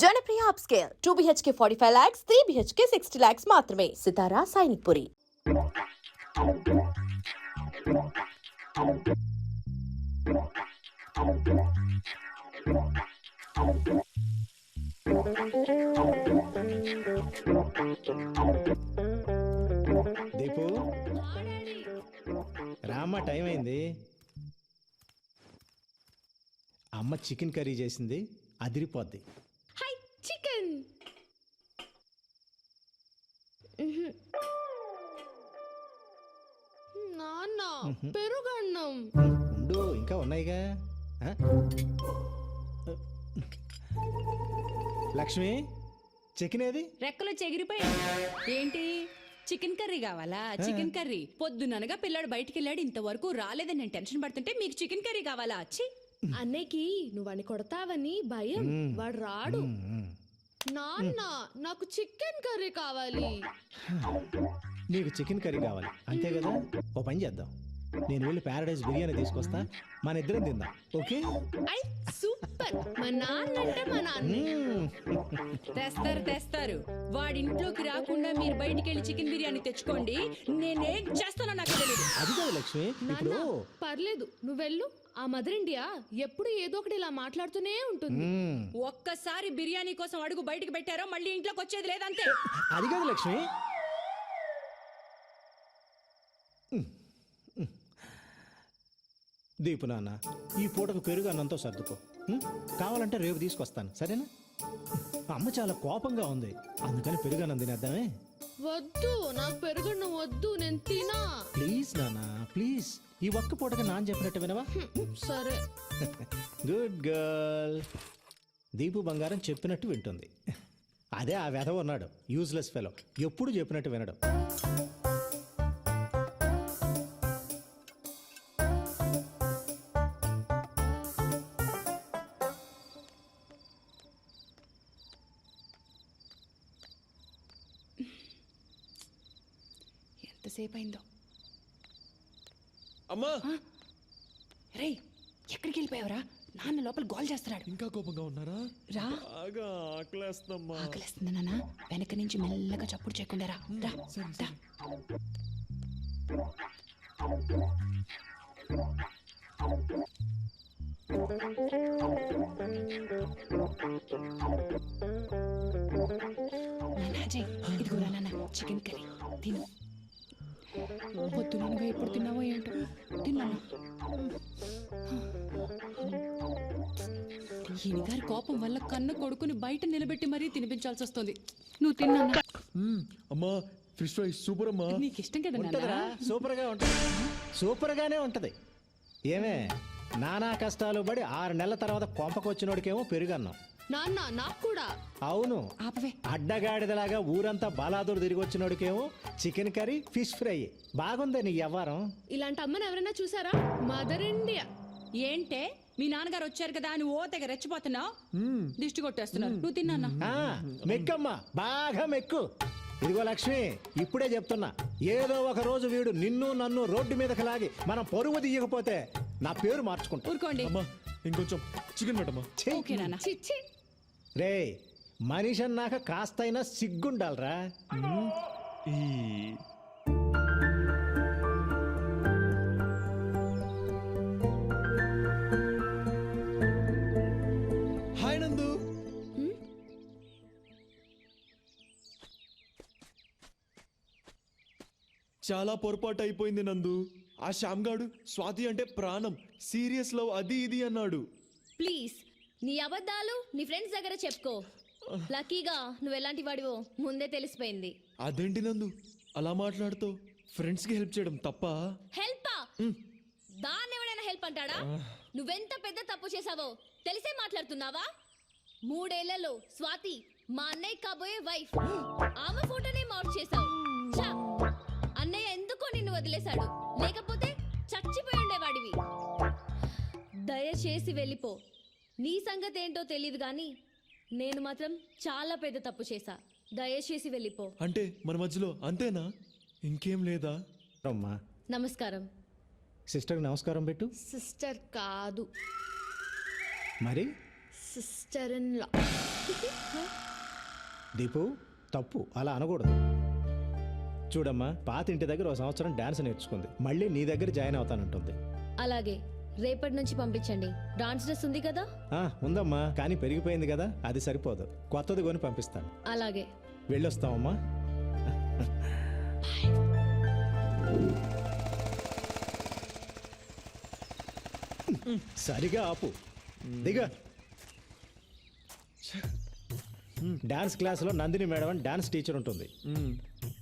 Janapriya upscale 2 BHK 45 lakhs, 3 BHK 60 lakhs మాత్రమే. సితారా సైనిక్పురి. దీపు రామ్మ time అయింది. అమ్మ చికెన్ కర్రీ చేసింది, అదిరిపోద్ది. High chicken. నాన్న పెరుగన్నం. ఉండు, ఇంకా ఉన్నాయిగా. లక్ష్మి, చికెన్ ఏది? రెక్కలు చెగిరిపోయి. ఏంటి చికెన్ కర్రీ కావాలా? చికెన్ కర్రీ పొద్దుననగా పిల్లాడు బయటికి వెళ్ళాడు, ఇంతవరకు రాలేదని నేను టెన్షన్ పడుతుంటే మీకు చికెన్ కర్రీ కావాలా? ఛీ! అన్నయ్యకి నువ్వని కొడతావని భయం, వాడు రాడు. నాన్న నాకు చికెన్ కర్రీ కావాలి. నీకు చికెన్ కర్రీ కావాలి అంతే కదా? ఓ పని చేద్దాం, నేను వెళ్ళి ప్యారడైజ్ బిర్యానీ తీసుకొస్తా, మన ఇద్దరం తిందాం. ఓకే? I super. మా నాన్న అంటే మా నాన్న. తెస్తారు. వాడింట్లోకి రాకుండా మీరు బయటికి వెళ్ళి చికెన్ బిర్యానీ తెచ్చుకోండి, నేనేం చేస్తానో నాకు తెలియదు. అది కాదు లక్ష్మి, ఇప్పుడు పర్లేదు నువ్వు వెళ్ళు. ఆ మదర్ ఇండియా ఎప్పుడు ఏదో ఒకటి ఇలా మాట్లాడుతూనే ఉంటుంది. ఒక్కసారి బిర్యానీ కోసం అడుగు బయటికి పెట్టారో మళ్ళీ ఇంట్లోకి వచ్చేది లేదంతే. అది కాదు లక్ష్మి, దీపు నాన్న ఈ పూటకు పెరుగు అన్నంతో సర్దుకో. కావాలంటే రేపు తీసుకొస్తాను, సరేనా? అమ్మ చాలా కోపంగా ఉంది, అందుకని పెరుగు అన్నం తినేద్దామే. వద్దు, నాకు పెరుగన్నం వద్దు, నేను తినా. ప్లీజ్ నాన్న ప్లీజ్, ఈ ఒక్క పూటకి నాన్న చెప్పినట్టు వినవా? సరే. Good girl. దీపు బంగారం చెప్పినట్టు వింటుంది. అదే ఆ వెధవ ఉన్నాడు, యూజ్లెస్ ఫెలో, ఎప్పుడు చెప్పినట్టు వినడం. ఎంతసేపు అయిందో. అమ్మా రే, ఎక్కడికి వెళ్ళిపోయావరా? నాన్న లోపల గోల్ చేస్తున్నాడు. ఇంకా కోపంగా ఉన్నారా? రా. బాగా ఆకలేస్తుందమ్మా. ఆకలిస్తుంది నాన్న, వెనక నుంచి మెల్లగా చప్పుడు చేయకుండా రా. రా. ఇదిగో నాన్న చికెన్ కర్రీ తిను. పొద్దునగా ఎప్పుడు తిన్నావో ఏంటో. తిన్నాను. ఈయనగారి కోపం వల్ల కన్న కొడుకుని బయట నిలబెట్టి మరీ తినిపించాల్సి వస్తుంది. నువ్వు తిన్నా? అమ్మా ఫిష్ ఫ్రై సూపర్ అమ్మా. నీకు ఇష్టం కదా? సూపర్ గా ఉంటది, సూపర్ గానే ఉంటది. ఏమే, నానా కష్టాలు పడి 6 నెలల తర్వాత కొంపకొచ్చినోడికేమో పెరుగన్నాం. నాన్న నాకు కూడా. అవును, ఆపవే. అడ్డగాడిదలాగా ఊరంతా బాలాదూరు తిరిగి వచ్చినోడికేమో చికెన్ కర్రీ ఫిష్ ఫ్రై. బాగుందే నీ వ్యవహారం. ఇలాంటి అమ్మని ఎవరైనా చూసారా? Mother India. ఏంటే మీ నాన్నగారు వచ్చారు కదా అని ఓ తెగ రెచ్చిపోతున్నావు, దిష్టి కొట్టేస్తున్నారు. నువ్వు తిన్నా? మెక్కమ్మా, బాగా మెక్కు. ఇదిగో లక్ష్మి, ఇప్పుడే చెప్తున్నా, ఏదో ఒక రోజు వీడు నిన్ను నన్ను రోడ్డు మీదకి లాగి మనం పరువు తీయకపోతే నా పేరు మార్చుకుంటా. ఊరుకోండి. అమ్మా ఇంకొంచెం చికెన్ పెట్టమ్మా. ఓకే నాన్న. చిచ్చి. రే, మనిషి అన్నాక కాస్తైనా సిగ్గుండాలరా. హాయ్ నందు. చాలా పొరపాటు అయిపోయింది నందు. ఆ శ్యామ్గాడు స్వాతి అంటే ప్రాణం, సీరియస్ లవ్ అది ఇది అన్నాడు. ప్లీజ్ నీ అబద్ధాలు నీ ఫ్రెండ్స్ దగ్గర చెప్పుకో. లక్కీగా నువ్వు ఎలాంటి వాడివో ముందే తెలిసిపోయింది. అదేంటి నందు అలా మాట్లాడుతావు? ఫ్రెండ్స్ కి హెల్ప్ చేయడం తప్ప? హెల్పా? దాన్ని ఎవడైనా హెల్ప్ అంటాడా? నువ్వెంత పెద్ద తప్పు చేసావో తెలిసే మాట్లాడుతున్నావా? 3 ఏళ్లలో స్వాతి మా అన్నయ్య కాబోయే వైఫ్, ఆమె ఫోటోనే మార్క్ చేసావు. అన్నయ్య ఎందుకో నిన్ను వదిలేశాడు, లేకపోతే చచ్చిపోయి ఉండేవాడివి. దయచేసి వెళ్ళిపో. నీ సంగతి ఏంటో తెలియదు గాని నేను మాత్రం చాలా పెద్ద తప్పు చేశా. దయచేసి వెళ్ళిపో. అంటే మన మధ్యలో అంతేనా? ఇంకేం లేదా? అమ్మా నమస్కారం. సిస్టర్కి నమస్కారం పెట్టు. సిస్టర్ కాదు, మరి సిస్టర్ ఇన్ లా. దీపు తప్పు అలా అనకూడదు. చూడమ్మా, పాత ఇంటి దగ్గర ఒక సంవత్సరం డాన్స్ నేర్చుకుంది, మళ్ళీ నీ దగ్గర జాయిన్ అవుతానంటుంది. అలాగే రేపటి నుంచి పంపించండి. డాన్స్ డ్రెస్ ఉంది కదా? ఉందమ్మా, కానీ పెరిగిపోయింది కదా, అది సరిపోదు, కొత్తది కొని పంపిస్తాను. అలాగే వెళ్ళొస్తామమ్మా. సరిగా ఆపు, దిగా. డాన్స్ క్లాసులో నందిని మేడం అని డాన్స్ టీచర్ ఉంటుంది.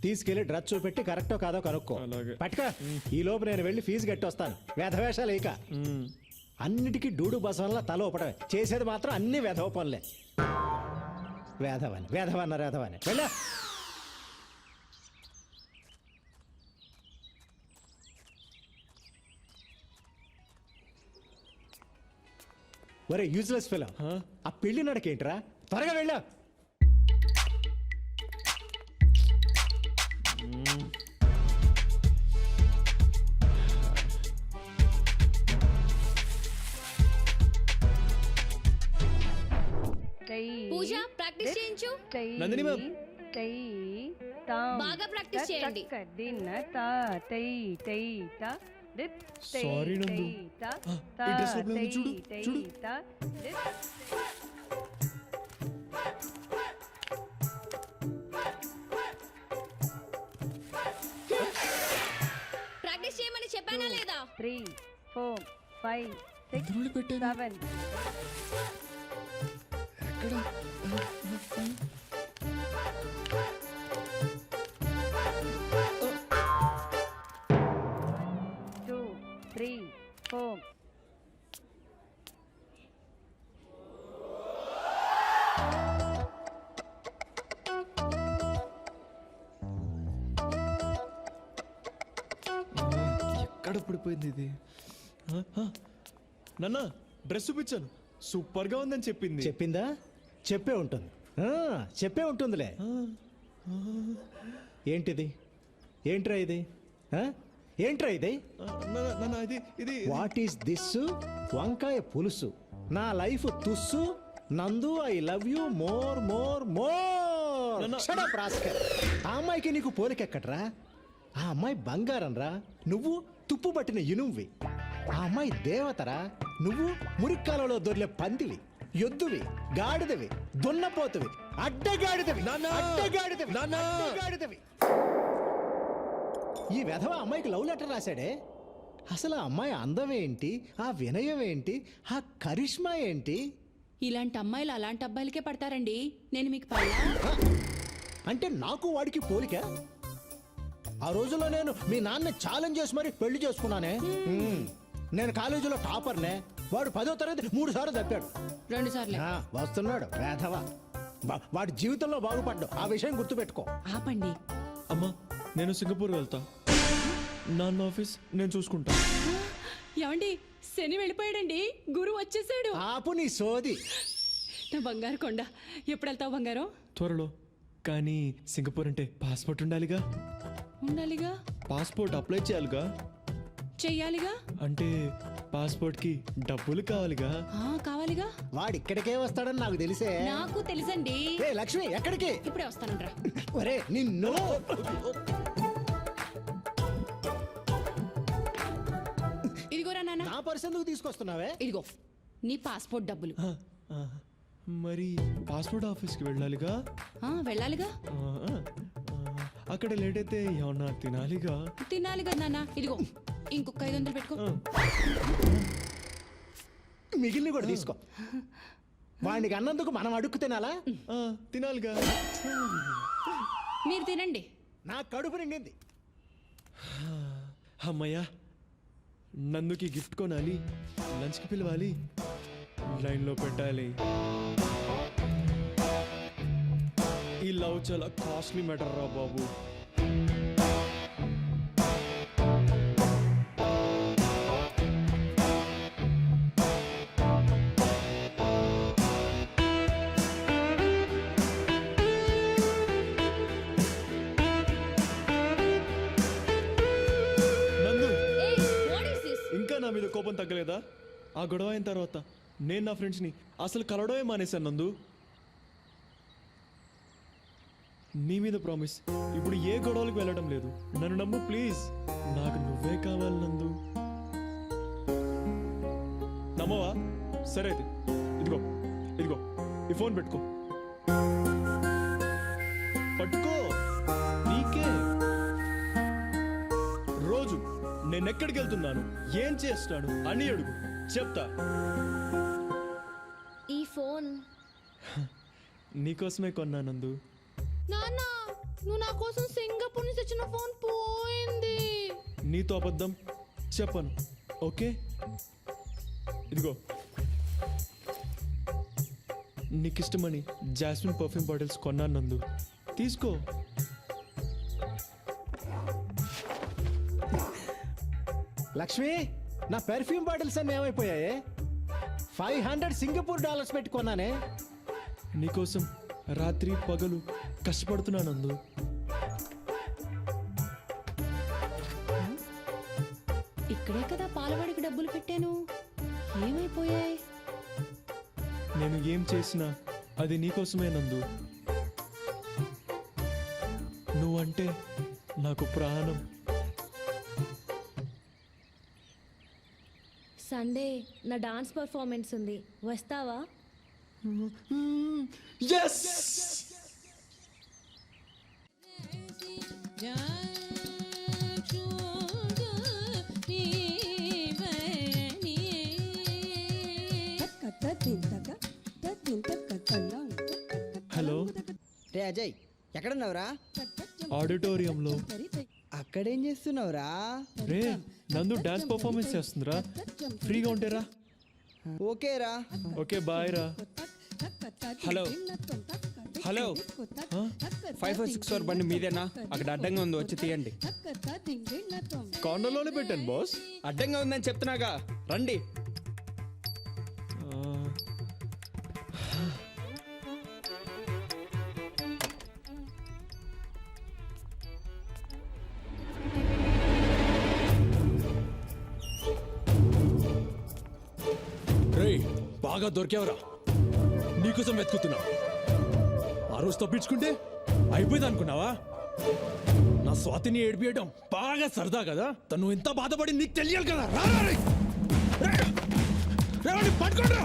తీసుకెళ్లి డ్రెస్ చూపెట్టి కరెక్టో కాదో కనుక్కో. అలాగే. పట్టుక, ఈ లోపు నేను వెళ్ళి ఫీజు కట్టి వస్తాను. వేధవేషాలు ఇక అన్నిటికీ డూడు బసవన్లా తల ఊపడమే, చేసేది మాత్రం అన్ని వేధవ పనులే. వేధవన్నారు వేధవని వెళ్ళా. ఒరే యూజ్లెస్ ఫెలో, ఆ పెళ్లి నడకేంట్రా? త్వరగా వెళ్ళా. పూజ ప్రాక్టీస్ చేయించు. నందిని మ్యామ్. బాగా ప్రాక్టీస్ చేయండి. సారీ నందు. ఈ డ్రెస్ లోపల ఉంది, చూడు చూడు. ప్రాక్టీస్ చేయమని చెప్పానా లేదా? 3, 4, 5, 6, ఇందులో పెట్టాను. 7. ఎక్కడ? 2, 3, 4. ఎక్కడ పడిపోయింది ఇది? నాన్న, డ్రెస్ చూపించాను, సూపర్ గా ఉందని చెప్పింది. చెప్పిందా? చెప్పే ఉంటుంది, చెప్పే ఉంటుందిలే. ఏంటిది? ఏంట్రా ఇది? ఏంట్రా ఇది? నాన్న, ఇది ఇది వాట్ ఈస్ దిస్? వంకాయ పులుసు. నా లైఫ్ తుస్సు. నందు, I love you more more more. నాన్న. Shut up, rascal. ఆ అమ్మాయికి నీకు పోలికెక్కట్రా? ఆ అమ్మాయి బంగారం రా, నువ్వు తుప్పు పట్టిన ఇనువువి. ఆ అమ్మాయి దేవతరా, నువ్వు మురిక్కాలలో దొర్లే పందివి, ఎద్దువి, గాడిదవి, దున్నపోతువి, అడ్డగాడిదవి. నాన్న. అడ్డగాడిదవి. నాన్న. అడ్డగాడిదవి. ఈ వెధవ అమ్మాయికి లవ్ లెటర్ రాశాడే. అసలు ఆ అమ్మాయి అందం ఏంటి, ఆ వినయం ఏంటి, ఆ కరిష్మా ఏంటి? ఇలాంటి అమ్మాయిలు అలాంటి అబ్బాయిలకే పడతారండి. నేను మీకు పడలా? అంటే నాకు వాడికి పోలిక? ఆ రోజుల్లో నేను మీ నాన్న ఛాలెంజ్ చేసి మరి పెళ్లి చేసుకున్నానే. నేను కాలేజీలో టాపర్నే, వాడు 10వ తరగతి 3 సార్లు తప్పాడు. 2 సార్లు. వస్తున్నాడు వేధవ. వాడి జీవితంలో బాగుపడ్డావు, ఆ విషయం గుర్తుపెట్టుకో. ఆపండి. అమ్మా, నేను సింగపూర్ వెళ్తా. నాన్న ఆఫీస్ నేను చూసుకుంటా. ఏమండి, శని వెళ్ళిపోయాడండి, గురు వచ్చేసాడు. ఆపు నీ సోది. నా బంగారు కొండ, ఎప్పుడు వెళ్తావు బంగారం? త్వరలో. కానీ సింగపూర్ అంటే పాస్పోర్ట్ ఉండాలిగా. ఉండాలిగా. పాస్పోర్ట్ అప్లై చేయాలిగా. చెయ్యాలిగా. అంటే పాస్పోర్ట్ కి డబ్బులు కావాలిగా. కావాలిగా. వాడు ఇక్కడికే వస్తాడని నాకు తెలిసే. నాకు తెలుసండి. ఏ లక్ష్మి, ఎక్కడికి? ఇప్పుడే వస్తానంట్రా. ఒరే నిన్ను. ఇదిగోరా నాన్న. నా పర్సు ఎందుకు తీసుకొస్తున్నావే? ఇదిగో నీ పాస్పోర్ట్ డబ్బులు. ఆ, మరి పాస్పోర్ట్ ఆఫీస్కి వెళ్ళాలిగా. వెళ్ళాలిగా. అక్కడ లేట్ అయితే ఏమన్నా తినాలిగా. తినాలిగా నాన్న. ఇదిగో ఇంకొక 500 పెట్టుకో. మిగిలిన కూడా తీసుకో. వాడికి అన్నందుకు మనం అడుక్కు తినాలా? తినాలిగా. మీరు తినండి. నా కడుపు నిండింది. అమ్మయ్యా, నందుకి గిఫ్ట్ కొనాలి, లంచ్కి పిలవాలి, లైన్లో పెట్టాలి. ఈ లవ్ చాలా కాస్ట్లీ మ్యాటర్ రా బాబు. నందు, వాట్ ఇస్ దిస్? ఇంకా నా మీద కోపం తగ్గలేదా? ఆ గొడవ అయిన తర్వాత నేను నా ఫ్రెండ్స్ని అసలు కలవడమే మానేశాను నందు. నీ మీద ప్రామిస్ ఇప్పుడు ఏ గొడవలకు వెళ్ళడం లేదు. నన్ను నమ్ము ప్లీజ్. నాకు నువ్వే కావాలి నందు. నమ్మవా? సరే అయితే ఇదిగో ఇదిగో ఈ ఫోన్ పెట్టుకో. పట్టుకో, నీకే. రోజు నేను ఎక్కడికి వెళ్తున్నాను, ఏం చేస్తాను అని అడుగు, చెప్తా. ఈ ఫోన్ నీకోసమే కొన్నా నందు. నాన్న నువ్వు నా కోసం సింగపూర్ నుంచి తెచ్చిన ఫోన్ పోయింది. నీతో అబద్ధం చెప్పను, ఓకే? ఇదిగో నీకిష్టమని జాస్మిన్ పర్ఫ్యూమ్ బాటిల్స్ కొన్నాను నందు, తీసుకో. లక్ష్మి, నా పెర్ఫ్యూమ్ బాటిల్స్ అన్నీ ఏమైపోయాయి? $500 సింగపూర్ డాలర్స్ పెట్టి కొన్నానే. నీకోసం రాత్రి పగలు కష్టపడుతున్నా నందు. ఇక్కడే కదా పాలవాడికి డబ్బులు పెట్టాను, ఏమైపోయాయి? నేను ఏం చేసినా అది నీకోసమే నందు. నువ్వంటే నాకు ప్రాణం. సండే నా డాన్స్ పర్ఫార్మెన్స్ ఉంది, వస్తావా? Yes! హలో రే అజయ్, ఎక్కడున్నావురా? ఆడిటోరియంలో. అక్కడేం చేస్తున్నావురా? రే నందు డాన్స్ పర్ఫార్మెన్స్ చేస్తుందిరా, ఫ్రీగా ఉంటేరా. ఓకేరా. ఓకే బాయ్ రా. హలో హలో, ఆ? 5464 బండి మీదేనా? అక్కడ అడ్డంగా ఉంది, వచ్చి తీయండి. కార్నర్లోనే పెట్టాను బాస్. అడ్డంగా ఉందని చెప్తున్నాగా, రండి. రేయ్, బాగా దొరికావరా, నీకోసం వెతుకుతున్నా. ఆ రోజు తప్పించుకుంటే అయిపోయింది అనుకున్నావా? నా స్వాతిని ఏడిపియడం బాగా సరదా కదా, తను ఎంత బాధపడి నీకు తెలియాలి కదా. పట్టుకోండి.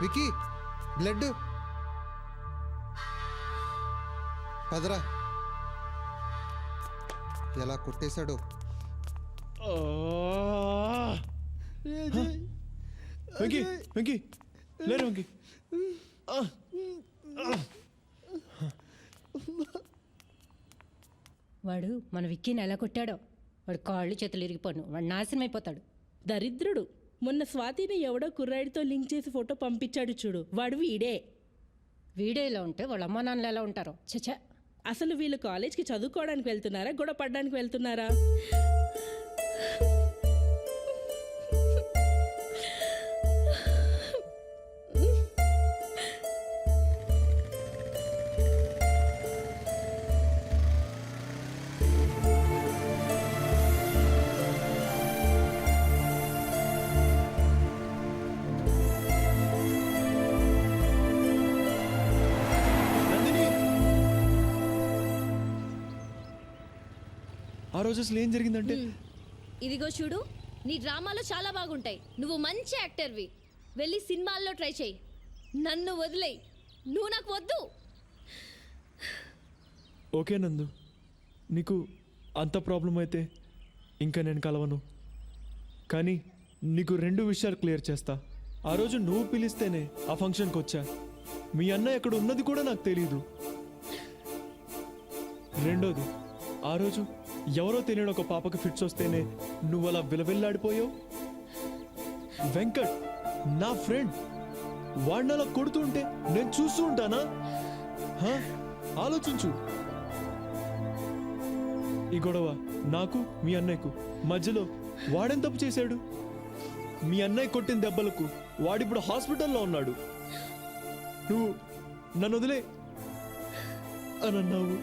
వికీ, బ్లడ్ పదరా. ఎలా కొట్టేశాడు. వెంకీ వెంకీ లేరు వెంకీ. వాడు మన విక్కీని ఎలా కొట్టాడో, వాడు కాళ్ళు చేతులు ఇరిగిపోను, వాడు నాశనం అయిపోతాడు. దరిద్రుడు. మొన్న స్వాతిని ఎవడో కుర్రాడితో లింక్ చేసి ఫోటో పంపించాడు చూడు, వాడు వీడే. వీడియో ఇలా ఉంటే వాళ్ళ అమ్మా నాన్నలు ఎలా ఉంటారో. చచ్చా. అసలు వీళ్ళు కాలేజ్కి చదువుకోవడానికి వెళ్తున్నారా, గొడవ పడడానికి వెళ్తున్నారా? ఆ రోజు అసలు ఏం జరిగిందంటే, ఇదిగో చూడు, నీ డ్రామాలో చాలా బాగుంటాయి, నువ్వు మంచి యాక్టర్వి, వెళ్ళి సినిమాల్లో ట్రై చేయి, నన్ను వదిలేయి, నువ్వు నాకు వద్దు. ఓకే నందు, నీకు అంత ప్రాబ్లం అయితే ఇంకా నేను కలవను. కానీ నీకు 2 విషయాలు క్లియర్ చేస్తా. ఆ రోజు నువ్వు పిలిస్తేనే ఆ ఫంక్షన్కి వచ్చా. మీ అన్న ఎక్కడ ఉన్నది కూడా నాకు తెలీదు. రెండోది, ఆ రోజు ఎవరో తెలియని ఒక పాపకి ఫిట్స్ వస్తేనే నువ్వు అలా విలవిల్లాడిపోయావు. వెంకట్ నా ఫ్రెండ్, వాడిని అలా కొడుతూ ఉంటే నేను చూస్తూ ఉంటానా? హా? ఆలోచించు. ఈ గొడవ నాకు మీ అన్నయ్యకు మధ్యలో వాడేం తప్పు చేశాడు? మీ అన్నయ్య కొట్టిన దెబ్బలకు వాడిప్పుడు హాస్పిటల్లో ఉన్నాడు. నువ్వు నన్ను వదిలే అని అన్నావు.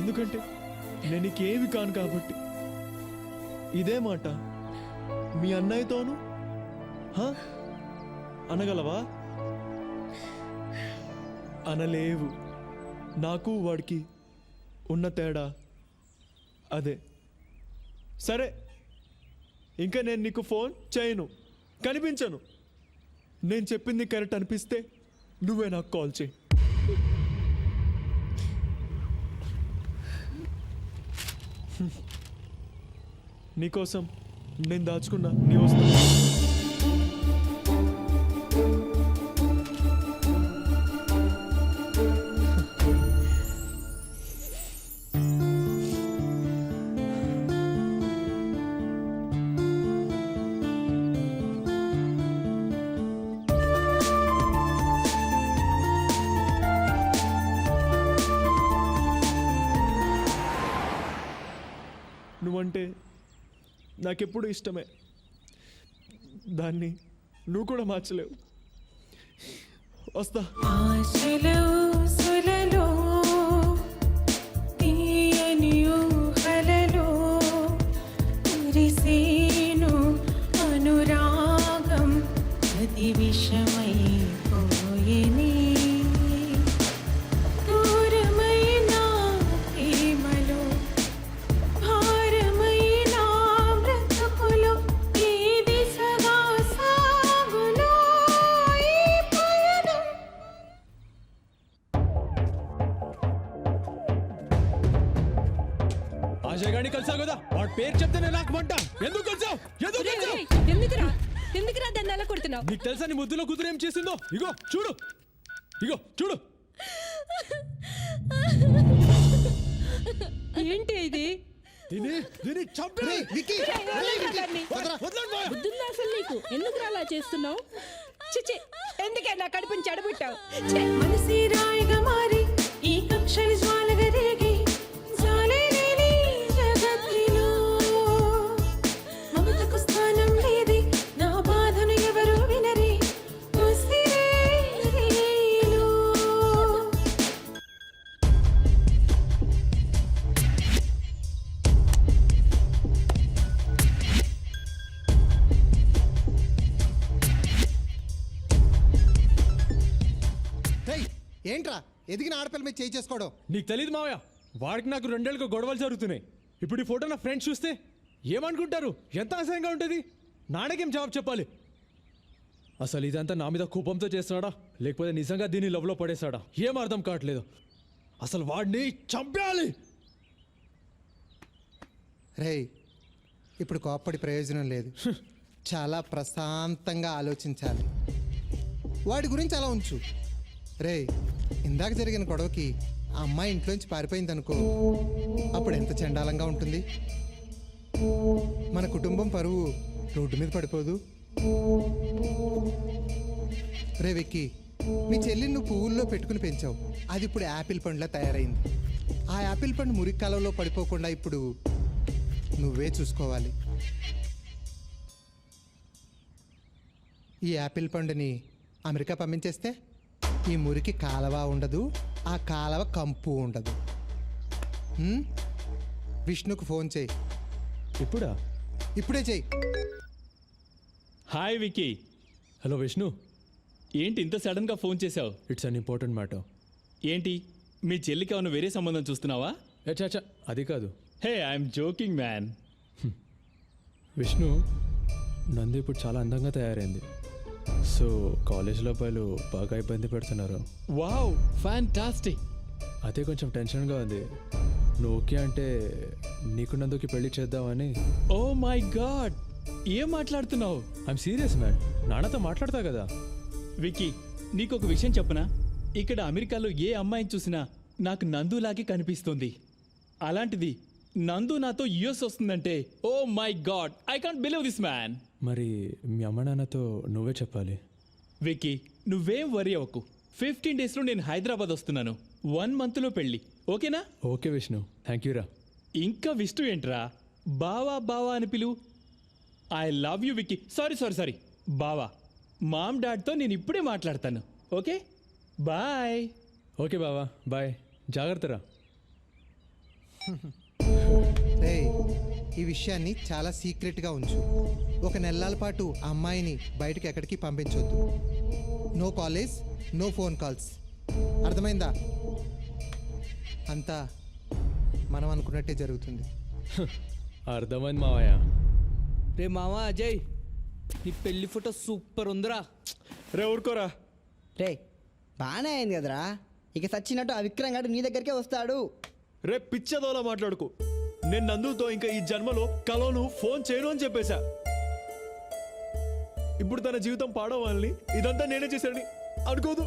ఎందుకంటే నేను నీకేమి కాను కాబట్టి. ఇదే మాట మీ అన్నయ్యతోను అనగలవా? అనలేవు. నాకు వాడికి ఉన్న తేడా అదే. సరే, ఇంకా నేను నీకు ఫోన్ చేయను, కనిపించను. నేను చెప్పింది కరెక్ట్ అనిపిస్తే నువ్వే నాకు కాల్ చేయి. నీకోసం నేను దాచుకున్నా నీ వస్తువు. నువ్వంటే నాకెప్పుడు ఇష్టమే. దాన్ని నువ్వు కూడా మార్చలేవు. వస్తా. అనురాగం అతి విషమై పోయేని జగాన్ని కలిసావు కదా, వాడి పేరు చెప్తేనే నాకు మంట. ఎందుకు కలిసావు? ఎందుకురా దాన్ని అలా కొడుతున్నావు? నీకు తెలుసా నీ ముద్దులో కూతురు ఏం చేసిందో? ఇగో చూడు, ఇగో చూడు. ఏంటి ఇది? బుద్ధుందా అసలు నీకు? ఎందుకు అలా చేస్తున్నావు? చిచి, ఎందుకే నా కడుపుని చెడబుట్టావు? మనసి రాయిగా మారి ఈ కక్షలు జ్వాలగా రేగి జాలేలేని జగత్తులో మమతకు స్థానం లేది, నా బాధను ఎవరు వినరి ఉసిరేలో. ఏంట్రా ఎదిగిన ఆడపిల్ల మీద చేయి చేసుకోవడం? నీకు తెలియదు మావయ్య, వాడికి నాకు 2 ఏళ్ళుగా గొడవలు జరుగుతున్నాయి. ఇప్పుడు ఈ ఫోటో నా ఫ్రెండ్స్ చూస్తే ఏమనుకుంటారు? ఎంత అసహ్యంగా ఉంటుంది. నాన్నకేం జవాబు చెప్పాలి? అసలు ఇదంతా నా మీద కోపంతో చేస్తున్నాడా, లేకపోతే నిజంగా దీన్ని లవ్లో పడేశాడా? ఏం అర్థం కావట్లేదు. అసలు వాడిని చంపేయాలి. రేయ్, ఇప్పుడు కోప్పడి ప్రయోజనం లేదు. చాలా ప్రశాంతంగా ఆలోచించాలి. వాడి గురించి అలా ఉంచు. రేయ్, ఇందాక జరిగిన గొడవకి ఆ అమ్మాయి ఇంట్లోంచి పారిపోయింది అనుకో, అప్పుడు ఎంత చండాలంగా ఉంటుంది. మన కుటుంబం పరువు రోడ్డు మీద పడిపోదు. రే విక్కీ, మీ చెల్లిని నువ్వు పువ్వుల్లో పెట్టుకుని పెంచావు. అది ఇప్పుడు యాపిల్ పండులా తయారైంది. ఆ యాపిల్ పండు మురికి కాలంలో పడిపోకుండా ఇప్పుడు నువ్వే చూసుకోవాలి. ఈ యాపిల్ పండుని అమెరికా పంపించేస్తే ఈ మురికి కాలవ ఉండదు, ఆ కాలవ కంపు ఉండదు. విష్ణుకు ఫోన్ చేయి. ఇప్పుడా? ఇప్పుడే చెయ్యి. హాయ్ విక్కీ. హలో విష్ణు, ఏంటి ఇంత సడన్గా ఫోన్ చేశావు? It's an important matter. ఏంటి మీ చెల్లికి ఏమైనా వేరే సంబంధం చూస్తున్నావా? అచ్చా, అది కాదు. Hey, I'm joking man. Vishnu, Nandi ఇప్పుడు చాలా అందంగా తయారైంది. సో కాలేజ్లో వాళ్ళు బాగా ఇబ్బంది పెడుతున్నారు. Wow, fantastic. అదే కొంచెం టెన్షన్గా ఉంది. నువ్వు ఓకే అంటే నీకు నందుకి పెళ్లి చేద్దామని. ఓ మై గాడ్, ఏం మాట్లాడుతున్నావు? ఐఎమ్ సీరియస్ మ్యాన్, నాన్నతో మాట్లాడతా కదా. విక్కీ, నీకు ఒక విషయం చెప్పనా? ఇక్కడ అమెరికాలో ఏ అమ్మాయిని చూసినా నాకు నందులాగే కనిపిస్తుంది. అలాంటిది నందు నాతో యుఎస్ వస్తుందంటే oh my god I can't believe this man. మరి మీ అమ్మ నాన్నతో నువ్వే చెప్పాలి. విక్కీ నువ్వేం వరి అవ్వకు. 15 డేస్లో నేను హైదరాబాద్ వస్తున్నాను. 1 మంత్లో పెళ్ళి, ఓకేనా? ఓకే విష్ణు, థ్యాంక్ యూ రా. ఇంకా విష్ణు ఏంట్రా, బావా బావా అని పిలువు. I love you Vicky. Sorry బావా. మామ్ డాడ్తో నేను ఇప్పుడే మాట్లాడతాను, ఓకే? బాయ్. ఓకే బావా, బాయ్, జాగ్రత్త రా. రేయ్, ఈ విషయాన్ని చాలా సీక్రెట్గా ఉంచు. 1 నెలల పాటు ఆ అమ్మాయిని బయటకు ఎక్కడికి పంపించొద్దు. No college, no phone calls, అర్థమైందా? అంతా మనం అనుకున్నట్టే జరుగుతుంది. అర్థమైంది మావయ్య. రే మావా అజయ్, నీ పెళ్లి ఫోటో సూపర్ ఉందిరా. రే ఊరుకోరా. రే బాగానే అయింది కదరా, ఇక సచ్చినట్టు ఆ విక్రమ్ గారు నీ దగ్గరికే వస్తాడు. రే పిచ్చదోలా మాట్లాడుకో. నేను నందుతో ఇంకా ఈ జన్మలో కలోను ఫోన్ చేయను అని చెప్పేశా. ఇప్పుడు తన జీవితం పాడవాలని ఇదంతా నేనే చేశానని అనుకోదు.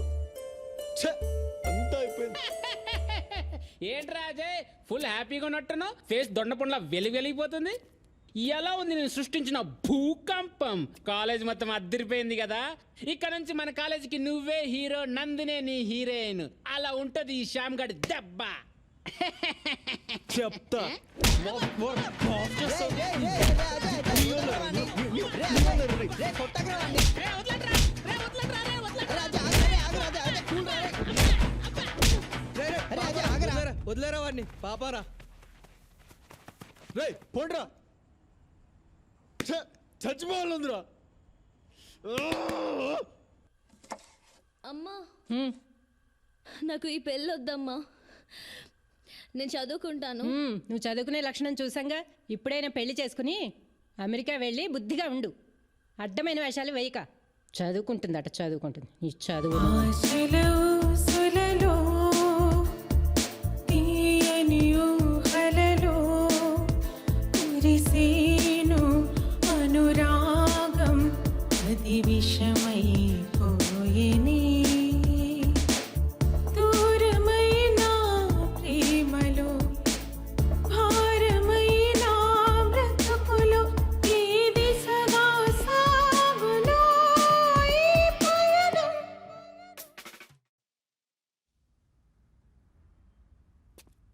ఛే, అంతా అయిపోయింది. ఏంట్రా అజయ్ ఫుల్ హ్యాపీగా ఉన్నట్టును, ఫేస్ దొండపండ్లా వెలిగిపోతుంది. ఎలా ఉంది నేను సృష్టించిన భూకంపం? కాలేజ్ మొత్తం అద్దరిపోయింది కదా. ఇక్కడ నుంచి మన కాలేజీకి నువ్వే హీరో, నందినే నీ హీరోయిన్. అలా ఉంటది ఈ శ్యామ్ గడి దెబ్బ. చెప్తా. వదిలేరా వాడిని, పాపారా. రే పోండ్రా, చచ్చిపోవాలందిరా. అమ్మా నాకు ఈ పెళ్ళి వద్దమ్మా, నేను చదువుకుంటాను. నువ్వు చదువుకునే లక్షణం చూసాంగా. ఇప్పుడైనా పెళ్లి చేసుకుని అమెరికా వెళ్ళి బుద్ధిగా ఉండు. అడ్డమైన వేషాలు వేయక. చదువుకుంటుందట, చదువుకుంటుంది. ఈ చదువు అనురాగం అది విషమై పోయేని